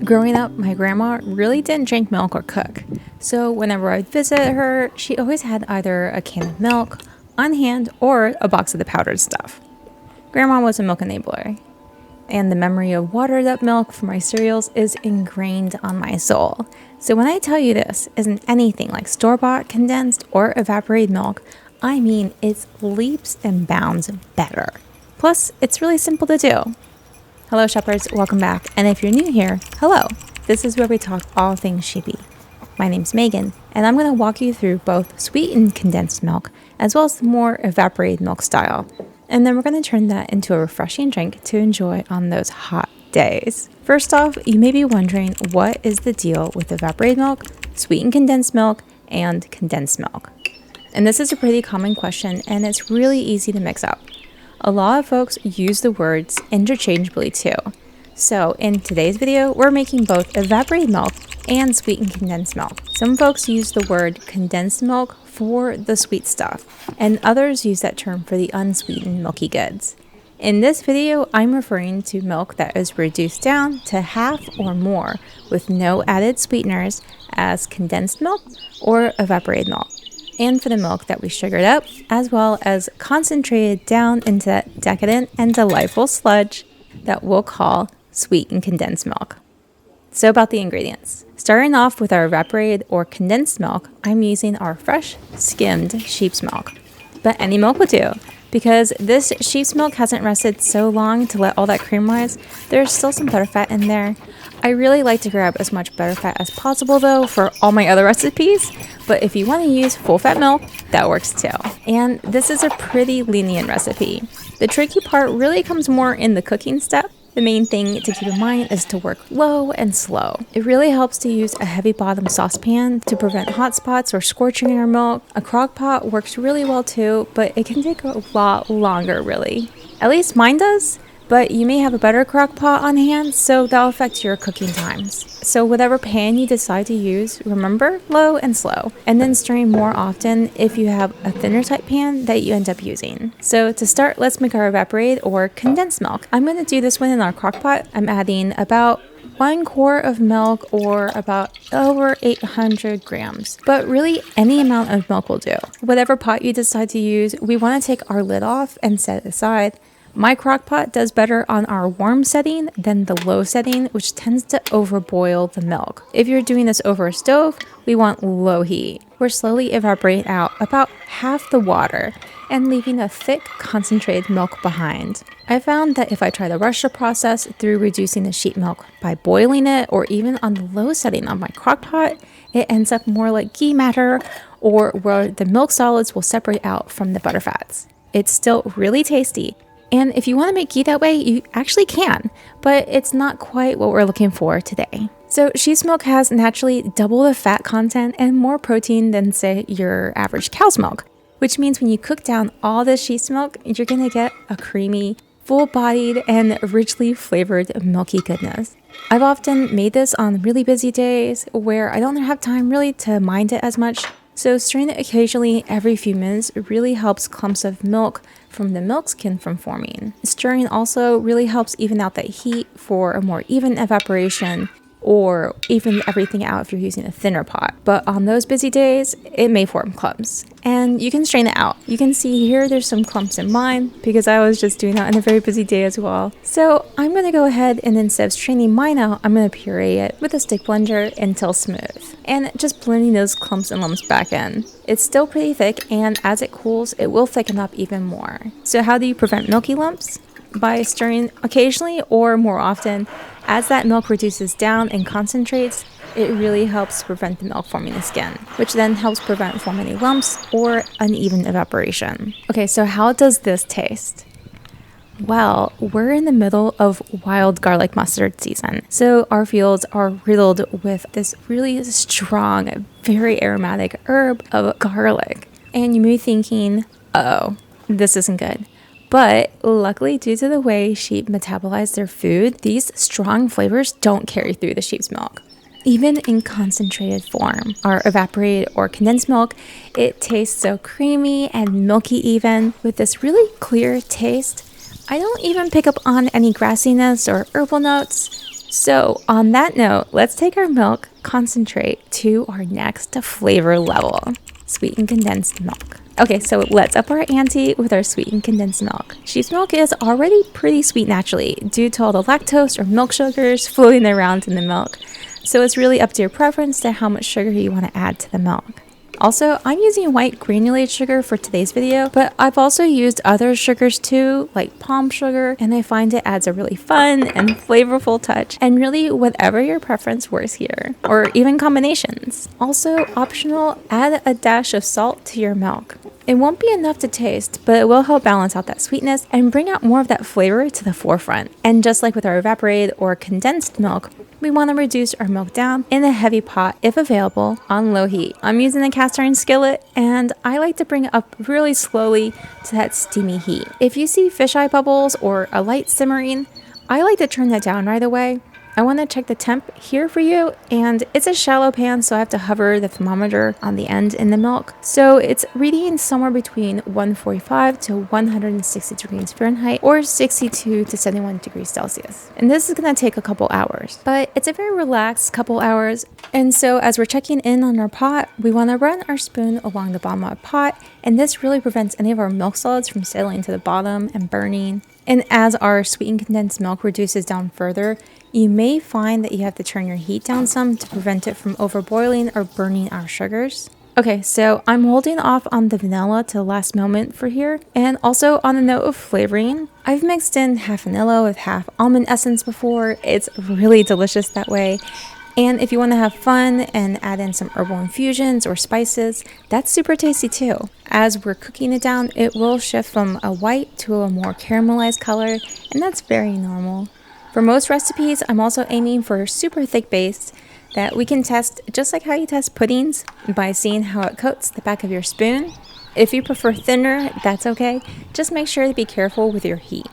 Growing up, my grandma really didn't drink milk or cook. So whenever I'd visit her, she always had either a can of milk on hand or a box of the powdered stuff. Grandma was a milk enabler, and the memory of watered up milk for my cereals is ingrained on my soul. So when I tell you this isn't anything like store-bought condensed or evaporated milk, I mean it's leaps and bounds better. Plus, it's really simple to do. Hello shepherds, welcome back. And if you're new here, hello. This is where we talk all things sheepy. My name's Megan, and I'm going to walk you through both sweetened condensed milk as well as the more evaporated milk style. And then we're going to turn that into a refreshing drink to enjoy on those hot days. First off, you may be wondering, what is the deal with evaporated milk, sweetened condensed milk, and condensed milk? And this is a pretty common question, and it's really easy to mix up. A lot of folks use the words interchangeably too. So in today's video, we're making both evaporated milk and sweetened condensed milk. Some folks use the word condensed milk for the sweet stuff, and others use that term for the unsweetened milky goods. In this video, I'm referring to milk that is reduced down to half or more with no added sweeteners as condensed milk or evaporated milk. And for the milk that we sugared up, as well as concentrated down into that decadent and delightful sludge that we'll call sweetened condensed milk. So about the ingredients. Starting off with our evaporated or condensed milk, I'm using our fresh skimmed sheep's milk. But any milk will do, because this sheep's milk hasn't rested so long to let all that cream rise. There's still some butterfat in there. I really like to grab as much butterfat as possible though for all my other recipes, but if you want to use full fat milk, that works too. And this is a pretty lenient recipe. The tricky part really comes more in the cooking step. The main thing to keep in mind is to work low and slow. It really helps to use a heavy bottom saucepan to prevent hot spots or scorching in our milk. A crock pot works really well too, but it can take a lot longer really. At least mine does. But you may have a better crock pot on hand, so that'll affect your cooking times. So whatever pan you decide to use, remember low and slow, and then strain more often if you have a thinner type pan that you end up using. So to start, let's make our evaporated or condensed milk. I'm going to do this one in our crock pot. I'm adding about 1 quart of milk or about over 800 grams, but really any amount of milk will do. Whatever pot you decide to use, we want to take our lid off and set it aside. My crock pot does better on our warm setting than the low setting, which tends to overboil the milk. If you're doing this over a stove, we want low heat. We're slowly evaporating out about half the water and leaving a thick concentrated milk behind. I found that if I try to rush the process through reducing the sheep milk by boiling it or even on the low setting of my crock pot, it ends up more like ghee matter, or where the milk solids will separate out from the butterfats. It's still really tasty. And if you want to make ghee that way, you actually can, but it's not quite what we're looking for today. So sheep's milk has naturally double the fat content and more protein than, say, your average cow's milk, which means when you cook down all this sheep's milk, you're going to get a creamy, full-bodied, and richly flavored milky goodness. I've often made this on really busy days where I don't have time really to mind it as much. So strain it occasionally every few minutes really helps clumps of milk from the milk skin from forming. Stirring also really helps even out that heat for a more even evaporation, or even everything out if you're using a thinner pot. But on those busy days, it may form clumps. And you can strain it out. You can see here there's some clumps in mine because I was just doing that on a very busy day as well. So I'm going to go ahead and instead of straining mine out, I'm going to puree it with a stick blender until smooth. And just blending those clumps and lumps back in. It's still pretty thick, and as it cools, it will thicken up even more. So how do you prevent milky lumps? By stirring occasionally or more often. As that milk reduces down and concentrates, it really helps prevent the milk forming the skin, which then helps prevent forming any lumps or uneven evaporation. Okay, so how does this taste? Well, we're in the middle of wild garlic mustard season, so our fields are riddled with this really strong, very aromatic herb of garlic. And you may be thinking, oh, this isn't good. But luckily, due to the way sheep metabolize their food, these strong flavors don't carry through the sheep's milk. Even in concentrated form, our evaporated or condensed milk, it tastes so creamy and milky even, with this really clear taste. I don't even pick up on any grassiness or herbal notes. So on that note, let's take our milk concentrate to our next flavor level, sweetened condensed milk. Okay, so let's up our ante with our sweetened condensed milk. Sheep's milk is already pretty sweet naturally due to all the lactose or milk sugars floating around in the milk. So it's really up to your preference to how much sugar you want to add to the milk. Also, I'm using white granulated sugar for today's video, but I've also used other sugars too, like palm sugar, and I find it adds a really fun and flavorful touch, and really whatever your preference works here, or even combinations. Also, optional, add a dash of salt to your milk. It won't be enough to taste, but it will help balance out that sweetness and bring out more of that flavor to the forefront. And just like with our evaporated or condensed milk, we want to reduce our milk down in a heavy pot if available on low heat. I'm using a cast iron skillet and I like to bring it up really slowly to that steamy heat. If you see fisheye bubbles or a light simmering, I like to turn that down right away. I want to check the temp here for you, and it's a shallow pan, so I have to hover the thermometer on the end in the milk. So it's reading somewhere between 145 to 160 degrees Fahrenheit or 62 to 71 degrees Celsius. And this is going to take a couple hours, but it's a very relaxed couple hours. And so as we're checking in on our pot, we want to run our spoon along the bottom of our pot, and this really prevents any of our milk solids from settling to the bottom and burning. And as our sweetened condensed milk reduces down further, you may find that you have to turn your heat down some to prevent it from overboiling or burning our sugars. Okay, so I'm holding off on the vanilla to the last moment for here. And also on the note of flavoring, I've mixed in half vanilla with half almond essence before. It's really delicious that way. And if you want to have fun and add in some herbal infusions or spices, that's super tasty too. As we're cooking it down, it will shift from a white to a more caramelized color, and that's very normal. For most recipes, I'm also aiming for a super thick base that we can test just like how you test puddings by seeing how it coats the back of your spoon. If you prefer thinner, that's okay. Just make sure to be careful with your heat.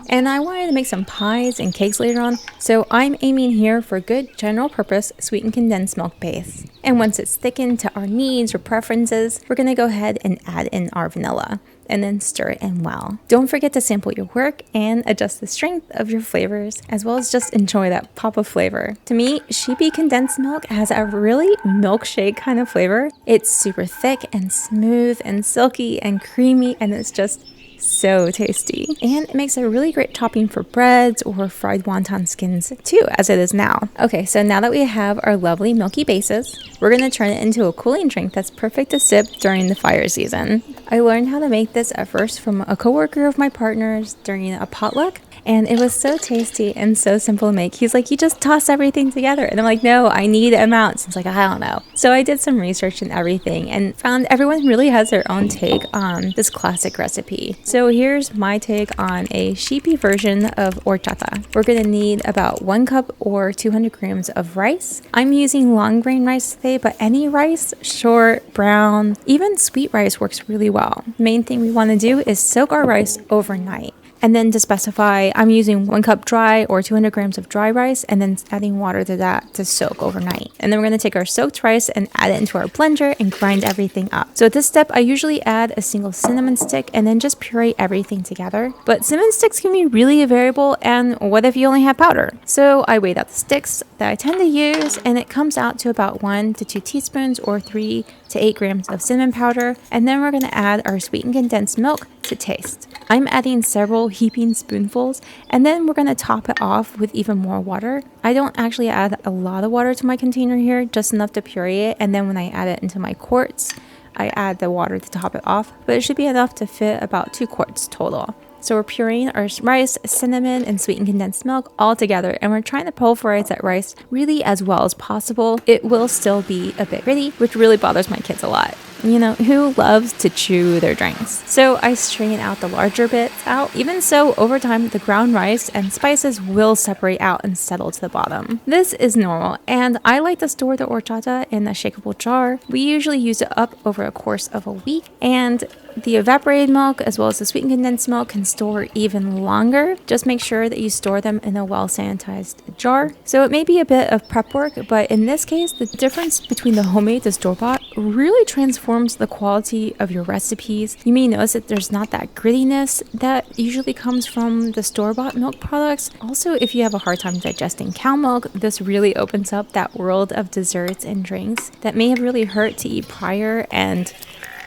And I wanted to make some pies and cakes later on, so I'm aiming here for a good general purpose sweetened condensed milk base. And once it's thickened to our needs or preferences, we're going to go ahead and add in our vanilla and then stir it in well. Don't forget to sample your work and adjust the strength of your flavors, as well as just enjoy that pop of flavor. To me, sheepy condensed milk has a really milkshake kind of flavor. It's super thick and smooth and silky and creamy, and it's just so tasty. And it makes a really great topping for breads or fried wonton skins too, as it is now. Okay, so now that we have our lovely milky bases, we're going to turn it into a cooling drink that's perfect to sip during the fire season. I learned how to make this at first from a coworker of my partner's during a potluck, and it was so tasty and so simple to make. He's like, you just toss everything together. And I'm like, no, I need amounts. He's like, I don't know. So I did some research and everything and found everyone really has their own take on this classic recipe. So here's my take on a sheepy version of horchata. We're going to need about 1 cup or 200 grams of rice. I'm using long grain rice today, but any rice, short, brown, even sweet rice works really well. Main thing we want to do is soak our rice overnight. And then to specify, I'm using 1 cup dry or 200 grams of dry rice and then adding water to that to soak overnight. And then we're going to take our soaked rice and add it into our blender and grind everything up. So at this step, I usually add a single cinnamon stick and then just puree everything together. But cinnamon sticks can be really variable, and what if you only have powder? So I weighed out the sticks that I tend to use, and it comes out to about 1 to 2 teaspoons or 3 to 8 grams of cinnamon powder. And then we're going to add our sweetened condensed milk to taste. I'm adding several heaping spoonfuls, and then we're going to top it off with even more water. I don't actually add a lot of water to my container here, just enough to puree it, and then when I add it into my quarts, I add the water to top it off, but it should be enough to fit about 2 quarts total. So we're pureeing our rice, cinnamon, and sweetened condensed milk all together, and we're trying to pulverize that rice really as well as possible. It will still be a bit gritty, which really bothers my kids a lot. You know, who loves to chew their drinks? So I strain out the larger bits out. Even so, over time, the ground rice and spices will separate out and settle to the bottom. This is normal, and I like to store the horchata in a shakeable jar. We usually use it up over a course of a week, and The evaporated milk as well as the sweetened condensed milk can store even longer. Just make sure that you store them in a well sanitized jar. So it may be a bit of prep work, but in this case, the difference between the homemade to store-bought really transforms the quality of your recipes. You may notice that there's not that grittiness that usually comes from the store-bought milk products. Also, if you have a hard time digesting cow milk, this really opens up that world of desserts and drinks that may have really hurt to eat prior, and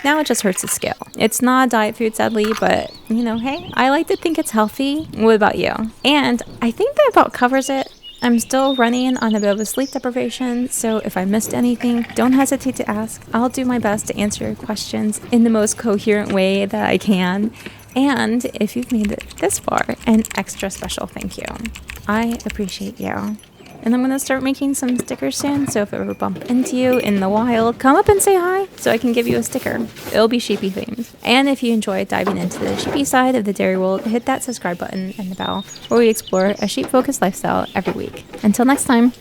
now it just hurts the scale. It's not a diet food, sadly, but hey, I like to think it's healthy. What about you? And I think that about covers it. I'm still running on a bit of a sleep deprivation, so if I missed anything, don't hesitate to ask. I'll do my best to answer your questions in the most coherent way that I can. And if you've made it this far, an extra special thank you. I appreciate you. And I'm going to start making some stickers soon, so if I ever bump into you in the wild, come up and say hi so I can give you a sticker. It'll be sheepy themed. And if you enjoy diving into the sheepy side of the dairy world, hit that subscribe button and the bell, where we explore a sheep-focused lifestyle every week. Until next time,